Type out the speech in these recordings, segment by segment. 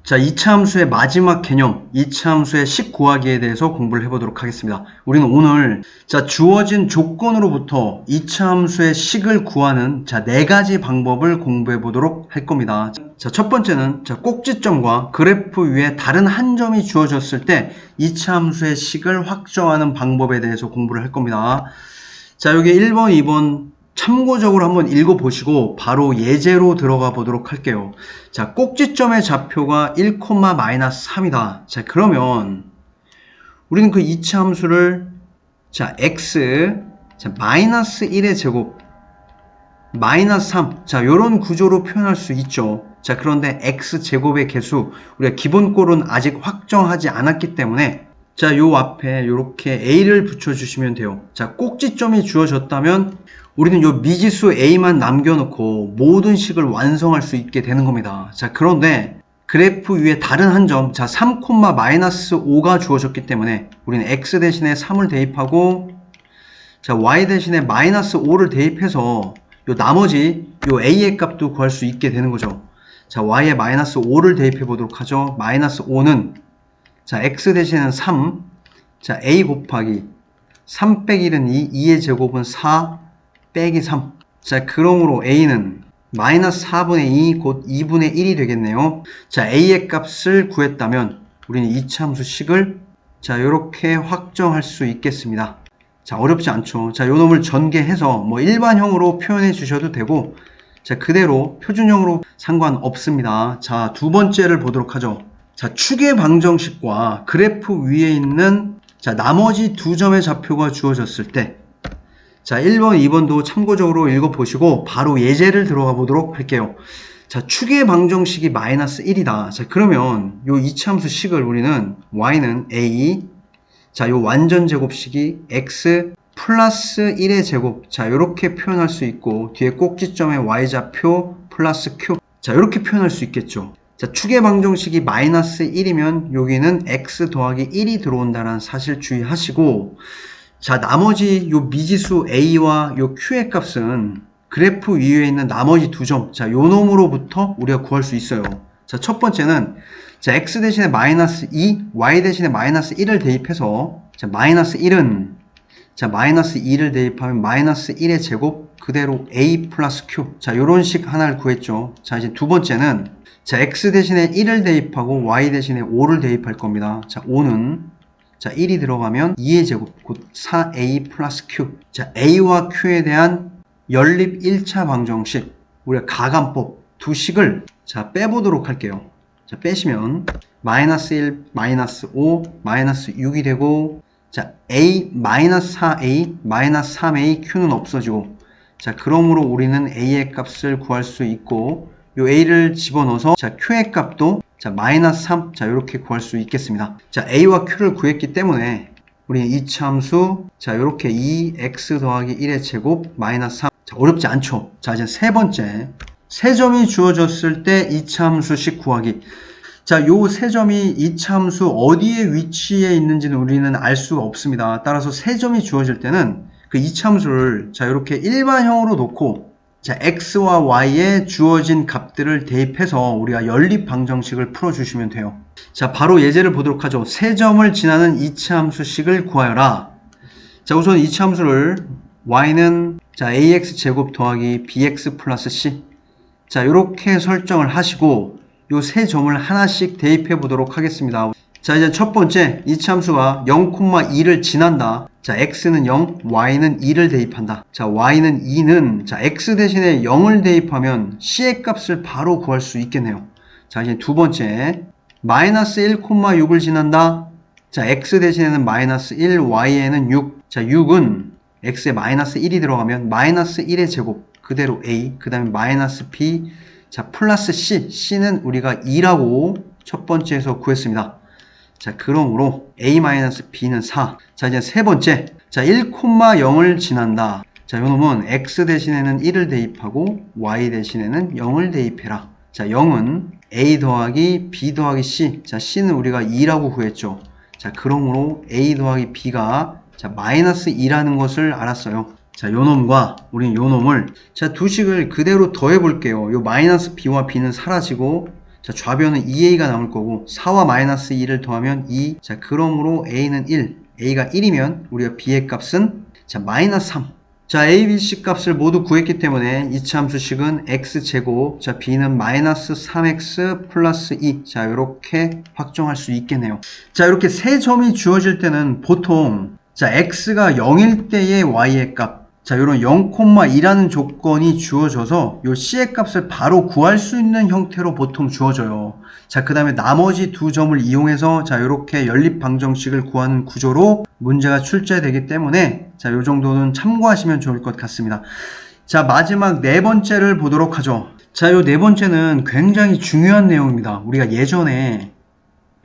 자, 이차함수의 마지막 개념, 이차함수의 식 구하기에 대해서 공부를 해보도록 하겠습니다. 우리는 오늘 주어진 조건으로부터 이차함수의 식을 구하는 네 가지 방법을 공부해 보도록 할 겁니다. 첫 번째는 꼭지점과 그래프 위에 다른 한 점이 주어졌을 때 이차함수의 식을 확정하는 방법에 대해서 공부를 할 겁니다. 자, 여기 1번, 2번 참고적으로 한번 읽어보시고 바로 예제로 들어가 보도록 할게요. 자, 꼭지점의 좌표가 1,-3이다. 자, 그러면 우리는 그 이차함수를 x 마이너스 1의 제곱 마이너스 3 요런 구조로 표현할 수 있죠. 자, 그런데 x제곱의 개수 우리가 기본꼴은 아직 확정하지 않았기 때문에 요 앞에 요렇게 a를 붙여주시면 돼요. 자, 꼭지점이 주어졌다면 우리는 요 미지수 a만 남겨놓고 모든 식을 완성할 수 있게 되는 겁니다. 자, 그런데 그래프 위에 다른 한 점, 3,-5가 주어졌기 때문에 우리는 x 대신에 3을 대입하고 y 대신에 마이너스 5를 대입해서 요 나머지 요 a의 값도 구할 수 있게 되는 거죠. 자, y에 마이너스 5를 대입해 보도록 하죠. 마이너스 5는 x 대신에는 3, a 곱하기 3 빼기 1은 2, 2의 제곱은 4 빼기 3. 자, 그러므로 a는 마이너스 4분의 2 곧 2분의 1이 되겠네요. 자, a의 값을 구했다면 우리는 이차함수 식을 요렇게 확정할 수 있겠습니다. 자, 어렵지 않죠. 자, 요 놈을 전개해서 일반형으로 표현해 주셔도 되고 그대로 표준형으로 상관없습니다. 자, 두 번째를 보도록 하죠. 자, 축의 방정식과 그래프 위에 있는 나머지 두 점의 좌표가 주어졌을 때 1번, 2번도 참고적으로 읽어보시고 바로 예제를 들어가 보도록 할게요. 자, 축의 방정식이 마이너스 1이다. 자, 그러면 요 이차함수 식을 우리는 y는 a, 요 완전 제곱식이 x 플러스 1의 제곱, 요렇게 표현할 수 있고 뒤에 꼭지점의 y좌표 플러스 q, 요렇게 표현할 수 있겠죠. 자, 축의 방정식이 마이너스 1이면 여기는 x 더하기 1이 들어온다는 사실 주의하시고 자, 나머지 요 미지수 a와 요 q의 값은 그래프 위에 있는 나머지 두 점, 요 놈으로부터 우리가 구할 수 있어요. 자, 첫 번째는 x 대신에 마이너스 2, y 대신에 마이너스 1을 대입해서 마이너스 1은 마이너스 2를 대입하면 마이너스 1의 제곱 그대로 a 플러스 q. 요런 식 하나를 구했죠. 자, 이제 두 번째는 x 대신에 1을 대입하고 y 대신에 5를 대입할 겁니다. 5는 1이 들어가면 2의 제곱 곧 4a 플러스 q. a와 q에 대한 연립 1차 방정식 우리가 가감법 두 식을 빼보도록 할게요. 빼시면 마이너스 1, 마이너스 5, 마이너스 6이 되고 a 마이너스 4a 마이너스 3a q는 없어지고 그러므로 우리는 a의 값을 구할 수 있고 요 a를 집어넣어서 q의 값도 마이너스 3 이렇게 구할 수 있겠습니다. a와 q를 구했기 때문에 우리는 이차함수 이렇게 2x 더하기 1의 제곱 마이너스 3. 어렵지 않죠. 이제 세 번째, 세 점이 주어졌을 때 이차함수식 구하기. 요 세 점이 이차함수 어디에 위치해 있는지는 우리는 알 수가 없습니다. 따라서 세 점이 주어질 때는 그 이차함수를 이렇게 일반형으로 놓고 x와 y에 주어진 값들을 대입해서 우리가 연립 방정식을 풀어주시면 돼요. 바로 예제를 보도록 하죠. 세 점을 지나는 이차함수식을 구하여라. 우선 이차함수를 y는 ax 제곱 더하기 bx 플러스 c. 이렇게 설정을 하시고 요 세 점을 하나씩 대입해 보도록 하겠습니다. 이제 첫 번째 이차함수가 0,2를 지난다. x는 0, y는 2를 대입한다. y는 2는 x 대신에 0을 대입하면 c의 값을 바로 구할 수 있겠네요. 이제 두 번째 마이너스 1,6을 지난다. x 대신에는 마이너스 1, y에는 6. 6은 x에 마이너스 1이 들어가면 마이너스 1의 제곱 그대로 a, 그 다음에 마이너스 b, 플러스 c. c는 우리가 2라고 첫 번째에서 구했습니다. 그러므로 a-b는 4. 이제 세 번째. 1,0을 지난다. 요 놈은 x 대신에는 1을 대입하고 y 대신에는 0을 대입해라. 0은 a 더하기 b 더하기 c. c는 우리가 2라고 구했죠. 그러므로 a 더하기 b가 마이너스 2라는 것을 알았어요. 요 놈과 우린 요 놈을 두 식을 그대로 더해 볼게요. 요 마이너스 b와 b는 사라지고 자, 좌변은 2a가 남을 거고 4와 마이너스 2를 더하면 2. 자, 그러므로 a는 1. a가 1이면 우리가 b의 값은 자, 마이너스 3. 자, a, b, c 값을 모두 구했기 때문에 이차함수식은 x제곱, 자, b는 마이너스 3x 플러스 2. 자, 이렇게 확정할 수 있겠네요. 자, 이렇게 세 점이 주어질 때는 보통 자, x가 0일 때의 y의 값, 자, 요런 0,2라는 조건이 주어져서 요 c의 값을 바로 구할 수 있는 형태로 보통 주어져요. 자, 그 다음에 나머지 두 점을 이용해서 자, 요렇게 연립방정식을 구하는 구조로 문제가 출제되기 때문에 자, 요 정도는 참고하시면 좋을 것 같습니다. 자, 마지막 네 번째를 보도록 하죠. 자, 요 네 번째는 굉장히 중요한 내용입니다. 우리가 예전에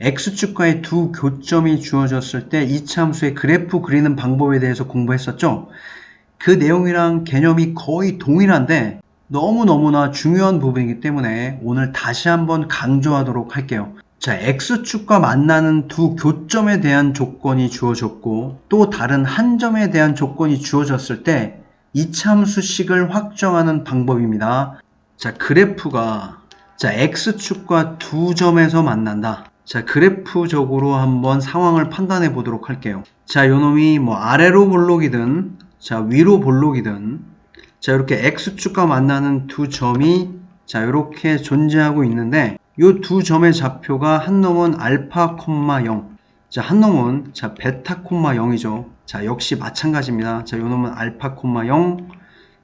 x축과의 두 교점이 주어졌을 때 이차함수의 그래프 그리는 방법에 대해서 공부했었죠. 그 내용이랑 개념이 거의 동일한데 너무너무나 중요한 부분이기 때문에 오늘 다시 한번 강조하도록 할게요. 자, x축과 만나는 두 교점에 대한 조건이 주어졌고 또 다른 한 점에 대한 조건이 주어졌을 때 이차함수식을 확정하는 방법입니다. 자, 그래프가 자, x축과 두 점에서 만난다. 자, 그래프적으로 한번 상황을 판단해 보도록 할게요. 자, 요놈이 뭐 아래로 볼록이든 자, 위로 볼록이든 자, 이렇게 x축과 만나는 두 점이 자, 이렇게 존재하고 있는데 이 두 점의 좌표가 한 놈은 알파, 0. 자, 한 놈은 자, 베타, 0이죠. 자, 역시 마찬가지입니다. 자, 요 놈은 알파, 0.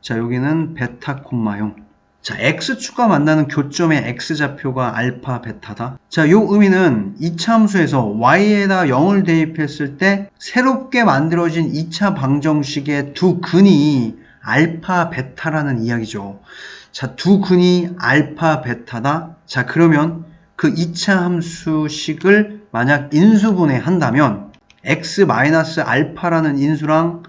자, 여기는 베타, 0. 자, x축과 만나는 교점의 x좌표가 알파, 베타다. 자, 요 의미는 2차 함수에서 y에다 0을 대입했을 때 새롭게 만들어진 2차 방정식의 두 근이 알파, 베타라는 이야기죠. 자, 두 근이 알파, 베타다. 자, 그러면 그 2차 함수식을 만약 인수분해 한다면 x-알파라는 인수랑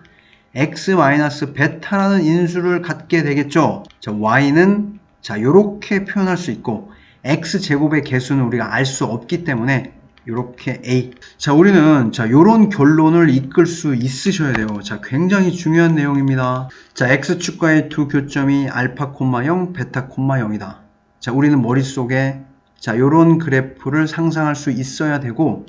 x-베타라는 인수를 갖게 되겠죠. 자, y는 자, 요렇게 표현할 수 있고 x제곱의 개수는 우리가 알 수 없기 때문에 요렇게 a. 자, 우리는 자, 요런 결론을 이끌 수 있으셔야 돼요. 자, 굉장히 중요한 내용입니다. 자, x축과의 두 교점이 알파, 0, 베타, 0이다. 자, 우리는 머릿속에 자, 요런 그래프를 상상할 수 있어야 되고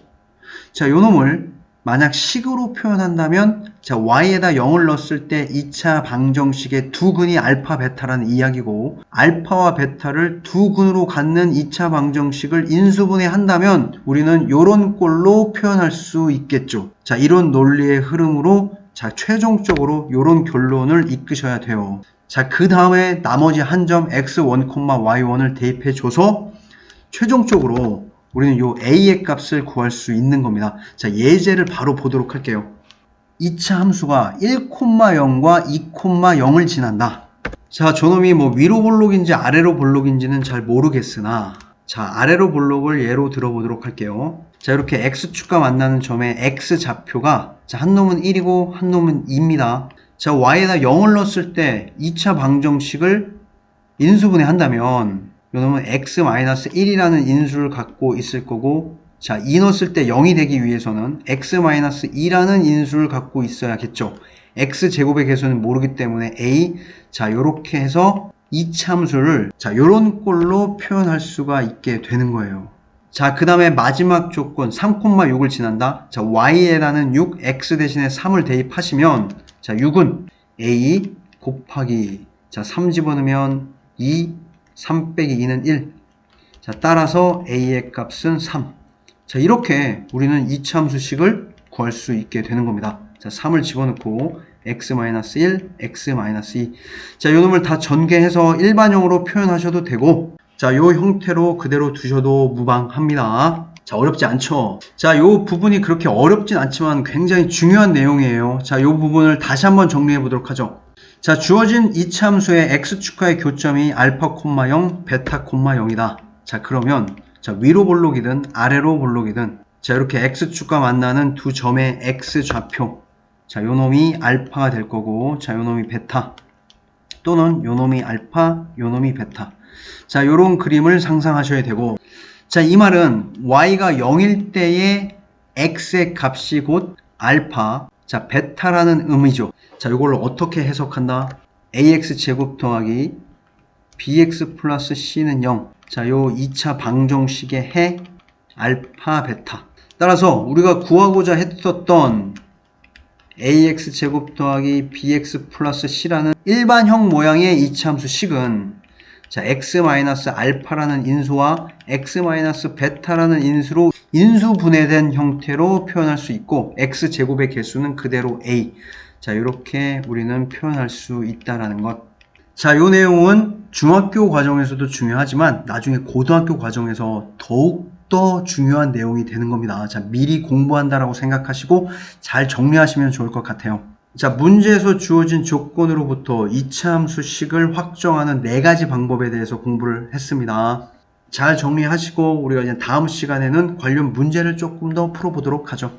자, 요놈을 만약 식으로 표현한다면 자, y에다 0을 넣었을 때 2차 방정식의 두 근이 알파, 베타라는 이야기고 알파와 베타를 두 근으로 갖는 2차 방정식을 인수분해 한다면 우리는 이런 꼴로 표현할 수 있겠죠. 자, 이런 논리의 흐름으로 자, 최종적으로 이런 결론을 이끄셔야 돼요. 자, 그 다음에 나머지 한 점 x1, y1을 대입해 줘서 최종적으로 우리는 요 a의 값을 구할 수 있는 겁니다. 자, 예제를 바로 보도록 할게요. 2차 함수가 1,0과 2,0을 지난다. 자, 저놈이 뭐 위로 볼록인지 아래로 볼록인지는 잘 모르겠으나 자, 아래로 볼록을 예로 들어보도록 할게요. 자, 이렇게 x축과 만나는 점의 x좌표가 자, 한 놈은 1이고 한 놈은 2입니다. 자, y에다 0을 넣었을 때 2차 방정식을 인수분해 한다면 요놈은 x-1이라는 인수를 갖고 있을 거고 자, 2 넣었을 때 0이 되기 위해서는 x-2라는 인수를 갖고 있어야겠죠. x제곱의 개수는 모르기 때문에 a. 자, 요렇게 해서 이참수를 자, 요런 꼴로 표현할 수가 있게 되는 거예요. 자, 그 다음에 마지막 조건 3,6을 지난다. 자, y에다는 6, x 대신에 3을 대입하시면 자, 6은 a 곱하기 자, 3 집어넣으면 2, 3 빼기 2는 1. 자, 따라서 a의 값은 3. 자, 이렇게 우리는 이차함수식을 구할 수 있게 되는 겁니다. 자, 3을 집어넣고 x-1, x-2. 자, 요 놈을 다 전개해서 일반형으로 표현하셔도 되고 자, 요 형태로 그대로 두셔도 무방합니다. 자, 어렵지 않죠? 자, 요 부분이 그렇게 어렵진 않지만 굉장히 중요한 내용이에요. 자, 요 부분을 다시 한번 정리해 보도록 하죠. 자, 주어진 이차함수의 x축과의 교점이 알파, 0, 베타, 0이다. 자, 그러면 자, 위로 볼록이든 아래로 볼록이든 자, 이렇게 x축과 만나는 두 점의 x좌표 자, 요놈이 알파가 될 거고 자, 요놈이 베타 또는 요놈이 알파, 요놈이 베타. 자, 요런 그림을 상상하셔야 되고 자, 이 말은 y가 0일 때의 x의 값이 곧 알파 자, 베타라는 의미죠. 자, 이걸 어떻게 해석한다? ax 제곱 더하기 bx 플러스 c는 0. 자, 요 2차 방정식의 해 알파 베타. 따라서 우리가 구하고자 했었던 ax제곱 더하기 bx 플러스 c라는 일반형 모양의 이차함수 식은 자, x-알파라는 인수와 x-베타라는 인수로 인수분해된 형태로 표현할 수 있고 x제곱의 개수는 그대로 a. 자, 이렇게 우리는 표현할 수 있다라는 것. 자, 이 내용은 중학교 과정에서도 중요하지만 나중에 고등학교 과정에서 더욱더 중요한 내용이 되는 겁니다. 자, 미리 공부한다라고 생각하시고 잘 정리하시면 좋을 것 같아요. 자, 문제에서 주어진 조건으로부터 이차함수식을 확정하는 4가지 방법에 대해서 공부를 했습니다. 잘 정리하시고 우리가 이제 다음 시간에는 관련 문제를 조금 더 풀어보도록 하죠.